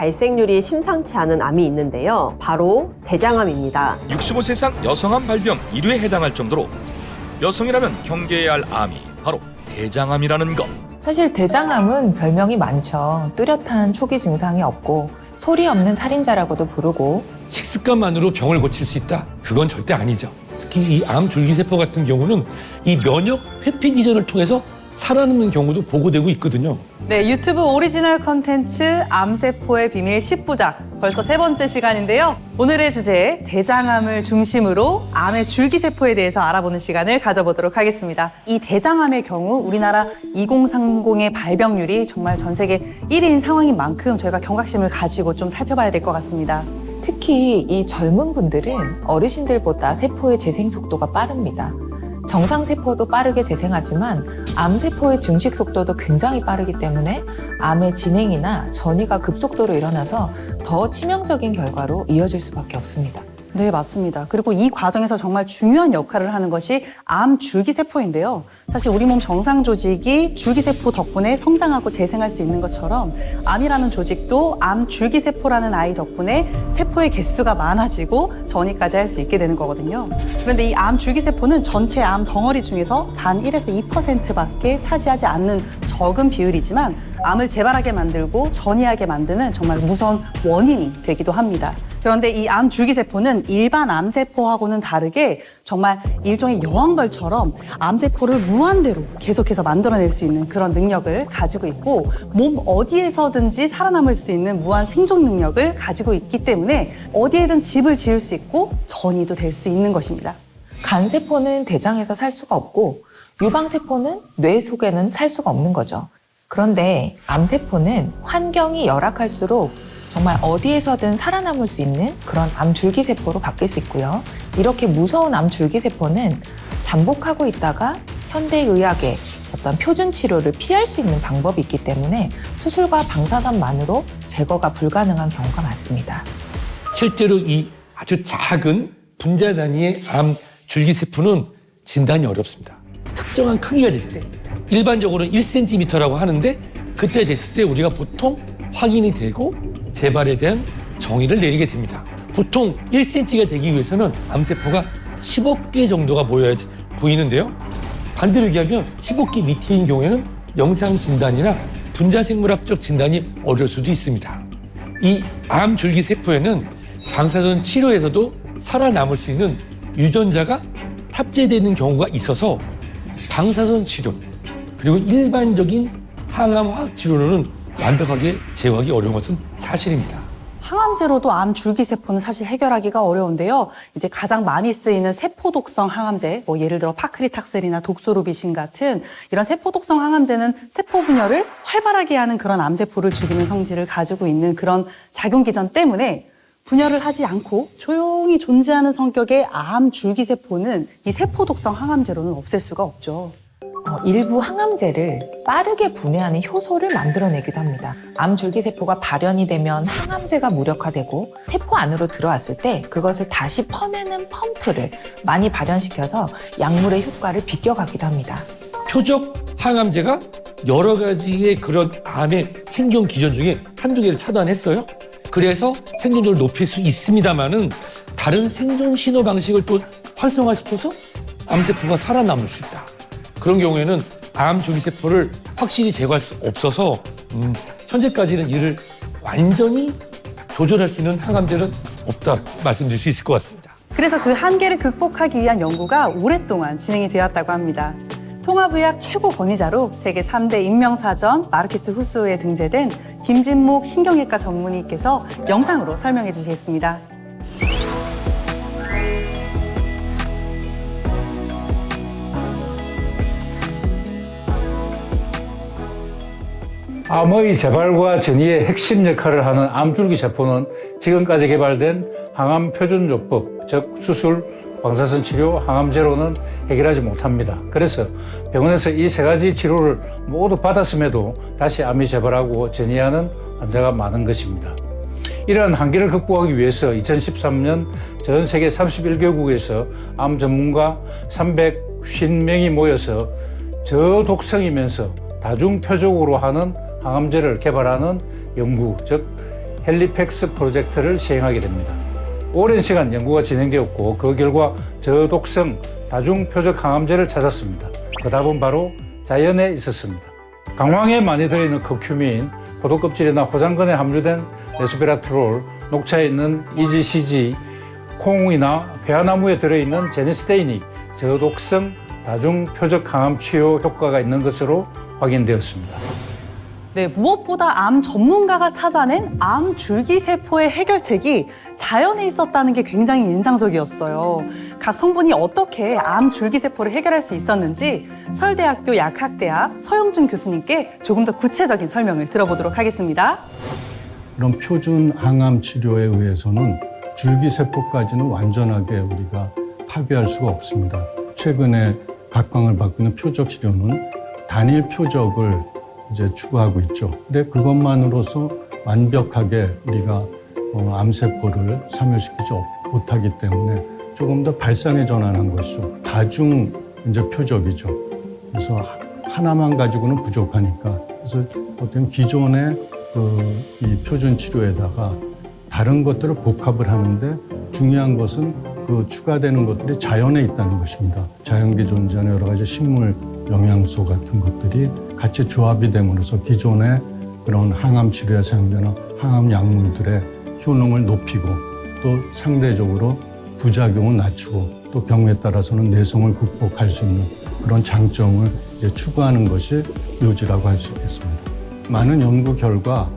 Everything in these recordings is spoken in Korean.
발생률이 심상치 않은 암이 있는데요. 바로 대장암입니다. 65세 이상 여성암 발병 1위에 해당할 정도로 여성이라면 경계해야 할 암이 바로 대장암이라는 것. 사실 대장암은 별명이 많죠. 뚜렷한 초기 증상이 없고 소리 없는 살인자라고도 부르고 식습관만으로 병을 고칠 수 있다? 그건 절대 아니죠. 특히 이 암 줄기세포 같은 경우는 이 면역 회피 기전을 통해서 살아남는 경우도 보고되고 있거든요. 네, 유튜브 오리지널 컨텐츠 암세포의 비밀 10부작 벌써 3번째 시간인데요. 오늘의 주제 대장암을 중심으로 암의 줄기세포에 대해서 알아보는 시간을 가져보도록 하겠습니다. 이 대장암의 경우 우리나라 2030의 발병률이 정말 전 세계 1위인 상황인 만큼 저희가 경각심을 가지고 좀 살펴봐야 될 것 같습니다. 특히 이 젊은 분들은 어르신들보다 세포의 재생 속도가 빠릅니다. 정상세포도 빠르게 재생하지만 암세포의 증식 속도도 굉장히 빠르기 때문에 암의 진행이나 전이가 급속도로 일어나서 더 치명적인 결과로 이어질 수밖에 없습니다. 네, 맞습니다. 그리고 이 과정에서 정말 중요한 역할을 하는 것이 암 줄기세포인데요. 사실 우리 몸 정상 조직이 줄기세포 덕분에 성장하고 재생할 수 있는 것처럼 암이라는 조직도 암 줄기세포라는 아이 덕분에 세포의 개수가 많아지고 전이까지 할 수 있게 되는 거거든요. 그런데 이 암 줄기세포는 전체 암 덩어리 중에서 단 1에서 2%밖에 차지하지 않는 적은 비율이지만 암을 재발하게 만들고 전이하게 만드는 정말 무서운 원인이 되기도 합니다. 그런데 이 암 줄기세포는 일반 암세포하고는 다르게 정말 일종의 여왕벌처럼 암세포를 무한대로 계속해서 만들어낼 수 있는 그런 능력을 가지고 있고 몸 어디에서든지 살아남을 수 있는 무한 생존 능력을 가지고 있기 때문에 어디에든 집을 지을 수 있고 전이도 될 수 있는 것입니다. 간세포는 대장에서 살 수가 없고 유방세포는 뇌 속에는 살 수가 없는 거죠. 그런데 암세포는 환경이 열악할수록 정말 어디에서든 살아남을 수 있는 그런 암줄기세포로 바뀔 수 있고요. 이렇게 무서운 암줄기세포는 잠복하고 있다가 현대의학의 어떤 표준 치료를 피할 수 있는 방법이 있기 때문에 수술과 방사선만으로 제거가 불가능한 경우가 많습니다. 실제로 이 아주 작은 분자 단위의 암 줄기세포는 진단이 어렵습니다. 특정한 크기가 됐을 때 일반적으로는 1cm라고 하는데 그때 됐을 때 우리가 보통 확인이 되고 재발에 대한 정의를 내리게 됩니다. 보통 1cm가 되기 위해서는 암세포가 10억 개 정도가 모여야지 보이는데요. 반대로 얘기하면 10억 개 밑인 경우에는 영상 진단이나 분자생물학적 진단이 어려울 수도 있습니다. 이 암 줄기세포에는 방사선 치료에서도 살아남을 수 있는 유전자가 탑재되는 경우가 있어서 방사선 치료 그리고 일반적인 항암 화학 치료로는 완벽하게 제거하기 어려운 것은 사실입니다. 항암제로도 암 줄기세포는 사실 해결하기가 어려운데요. 이제 가장 많이 쓰이는 세포독성 항암제, 예를 들어 파크리탁셀이나 독소루비신 같은 이런 세포독성 항암제는 세포 분열을 활발하게 하는 그런 암세포를 죽이는 성질을 가지고 있는 그런 작용기전 때문에 분열을 하지 않고 조용히 존재하는 성격의 암 줄기세포는 이 세포독성 항암제로는 없앨 수가 없죠. 일부 항암제를 빠르게 분해하는 효소를 만들어내기도 합니다. 암줄기세포가 발현이 되면 항암제가 무력화되고 세포 안으로 들어왔을 때 그것을 다시 퍼내는 펌프를 많이 발현시켜서 약물의 효과를 비껴가기도 합니다. 표적 항암제가 여러 가지의 그런 암의 생존 기전 중에 한두 개를 차단했어요. 그래서 생존율을 높일 수 있습니다만은 다른 생존 신호 방식을 또 활성화시켜서 암세포가 살아남을 수 있다. 그런 경우에는 암 줄기세포를 확실히 제거할 수 없어서 현재까지는 이를 완전히 조절할 수 있는 항암제는 없다 말씀드릴 수 있을 것 같습니다. 그래서 그 한계를 극복하기 위한 연구가 오랫동안 진행이 되었다고 합니다. 통합의학 최고 권위자로 세계 3대 인명사전 마르키스 후스오에 등재된 김진목 신경외과 전문의께서 영상으로 설명해 주시겠습니다. 암의 재발과 전이의 핵심 역할을 하는 암줄기세포는 지금까지 개발된 항암 표준요법, 즉 수술, 방사선 치료, 항암제로는 해결하지 못합니다. 그래서 병원에서 이 세 가지 치료를 모두 받았음에도 다시 암이 재발하고 전이하는 환자가 많은 것입니다. 이러한 한계를 극복하기 위해서 2013년 전 세계 31개국에서 암 전문가 350명이 모여서 저독성이면서 다중표적으로 하는 항암제를 개발하는 연구, 즉 헬리팩스 프로젝트를 시행하게 됩니다. 오랜 시간 연구가 진행되었고 그 결과 저독성 다중표적 항암제를 찾았습니다. 그 답은 바로 자연에 있었습니다. 강황에 많이 들어있는 커큐민, 포도껍질이나 화장근에 함유된 레스베라트롤, 녹차에 있는 EGCG, 콩이나 배아나무에 들어있는 제니스테인이 저독성 다중표적 항암 치료 효과가 있는 것으로 확인되었습니다. 네, 무엇보다 암 전문가가 찾아낸 암 줄기세포의 해결책이 자연에 있었다는 게 굉장히 인상적이었어요. 각 성분이 어떻게 암 줄기세포를 해결할 수 있었는지 서울대학교 약학대학 서영준 교수님께 조금 더 구체적인 설명을 들어보도록 하겠습니다. 그런 표준 항암 치료에 의해서는 줄기세포까지는 완전하게 우리가 파괴할 수가 없습니다. 최근에 각광을 받고 있는 표적 치료는 단일 표적을 이제 추구하고 있죠. 근데 그것만으로서 완벽하게 우리가 암세포를 사멸시키지 못하기 때문에 조금 더 발상에 전환한 것이죠. 다중 이제 표적이죠. 그래서 하나만 가지고는 부족하니까. 그래서 어떤 기존의 이 표준 치료에다가 다른 것들을 복합을 하는데 중요한 것은 그 추가되는 것들이 자연에 있다는 것입니다. 자연계 존재하는 여러 가지 식물 영양소 같은 것들이 같이 조합이 됨으로써 기존의 그런 항암 치료에 사용되는 항암 약물들의 효능을 높이고 또 상대적으로 부작용을 낮추고 또 경우에 따라서는 내성을 극복할 수 있는 그런 장점을 이제 추구하는 것이 묘지라고 할 수 있겠습니다. 많은 연구 결과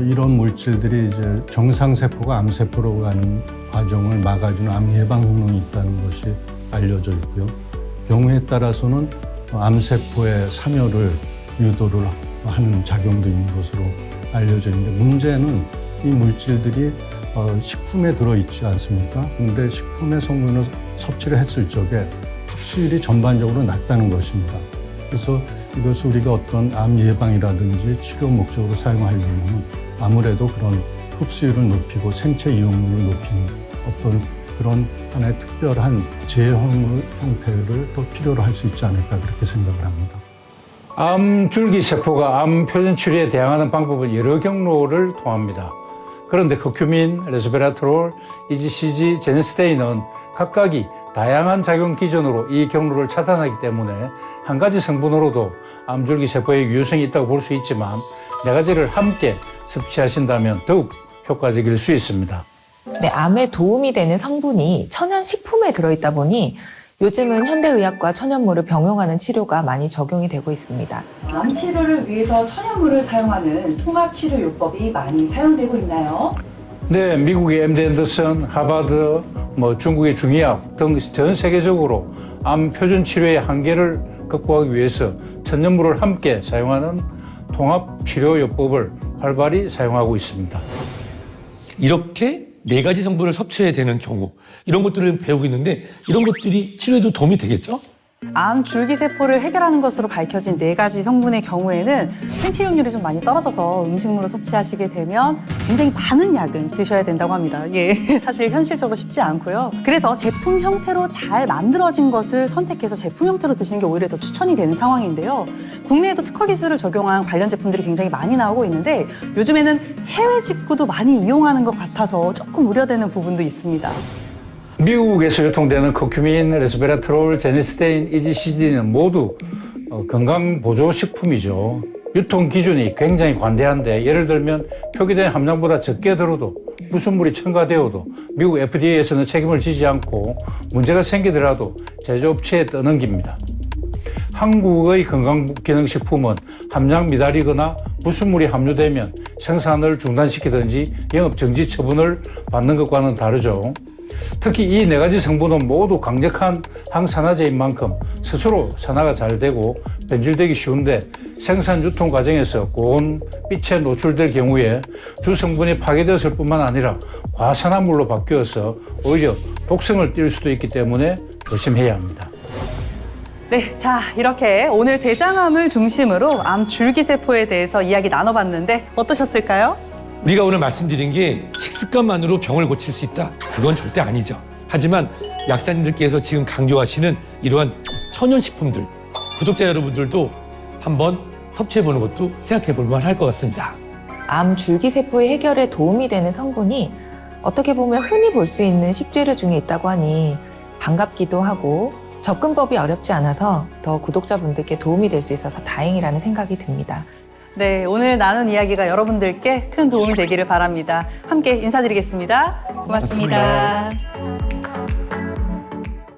이런 물질들이 이제 정상세포가 암세포로 가는 과정을 막아주는 암 예방 효능이 있다는 것이 알려져 있고요. 경우에 따라서는 암세포의 사멸을 유도를 하는 작용도 있는 것으로 알려져 있는데 문제는 이 물질들이 식품에 들어있지 않습니까? 그런데 식품의 성분을 섭취를 했을 적에 흡수율이 전반적으로 낮다는 것입니다. 그래서 이것을 우리가 어떤 암 예방이라든지 치료 목적으로 사용하려면 아무래도 그런 흡수율을 높이고 생체 이용률을 높이는 어떤 그런 하나의 특별한 제형물 형태를 또 필요로 할 수 있지 않을까 그렇게 생각을 합니다. 암 줄기세포가 암 표준 치료에 대항하는 방법은 여러 경로를 통합니다. 그런데 커큐민, 레스베라트롤, EGCG, 제니스테인은 각각이 다양한 작용 기전으로 이 경로를 차단하기 때문에 한 가지 성분으로도 암줄기세포의 유효성이 있다고 볼 수 있지만 네 가지를 함께 섭취하신다면 더욱 효과적일 수 있습니다. 네, 암에 도움이 되는 성분이 천연 식품에 들어있다 보니 요즘은 현대의학과 천연물을 병용하는 치료가 많이 적용이 되고 있습니다. 암 치료를 위해서 천연물을 사용하는 통합치료요법이 많이 사용되고 있나요? 네, 미국의 MD 앤더슨, 하버드, 중국의 중의학 등 전 세계적으로 암 표준 치료의 한계를 극복하기 위해서 천연물을 함께 사용하는 통합치료요법을 활발히 사용하고 있습니다. 이렇게 네 가지 성분을 섭취해야 되는 경우 이런 것들을 배우고 있는데 이런 것들이 치료에도 도움이 되겠죠? 암 줄기세포를 해결하는 것으로 밝혀진 4가지 성분의 경우에는 생체용률이 좀 많이 떨어져서 음식물로 섭취하시게 되면 굉장히 많은 약을 드셔야 된다고 합니다. 예, 사실 현실적으로 쉽지 않고요. 그래서 제품 형태로 잘 만들어진 것을 선택해서 제품 형태로 드시는 게 오히려 더 추천이 되는 상황인데요. 국내에도 특허 기술을 적용한 관련 제품들이 굉장히 많이 나오고 있는데 요즘에는 해외 직구도 많이 이용하는 것 같아서 조금 우려되는 부분도 있습니다. 미국에서 유통되는 커큐민, 레스베라트롤, 제니스테인, EGCD는 모두 건강보조식품이죠. 유통 기준이 굉장히 관대한데 예를 들면 표기된 함량보다 적게 들어도 무슨 물이 첨가되어도 미국 FDA에서는 책임을 지지 않고 문제가 생기더라도 제조업체에 떠넘깁니다. 한국의 건강기능식품은 함량 미달이거나 불순물이 함유되면 생산을 중단시키든지 영업정지 처분을 받는 것과는 다르죠. 특히 이 4가지 성분은 모두 강력한 항산화제인 만큼 스스로 산화가 잘 되고 변질되기 쉬운데 생산 유통 과정에서 고온 빛에 노출될 경우에 주성분이 파괴되었을 뿐만 아니라 과산화물로 바뀌어서 오히려 독성을 띨 수도 있기 때문에 조심해야 합니다. 네, 자, 이렇게 오늘 대장암을 중심으로 암 줄기세포에 대해서 이야기 나눠봤는데 어떠셨을까요? 우리가 오늘 말씀드린 게 식습관만으로 병을 고칠 수 있다? 그건 절대 아니죠. 하지만 약사님들께서 지금 강조하시는 이러한 천연식품들, 구독자 여러분들도 한번 섭취해보는 것도 생각해볼 만할 것 같습니다. 암 줄기세포의 해결에 도움이 되는 성분이 어떻게 보면 흔히 볼 수 있는 식재료 중에 있다고 하니 반갑기도 하고 접근법이 어렵지 않아서 더 구독자분들께 도움이 될 수 있어서 다행이라는 생각이 듭니다. 네, 오늘 나눈 이야기가 여러분들께 큰 도움이 되기를 바랍니다. 함께 인사드리겠습니다. 고맙습니다.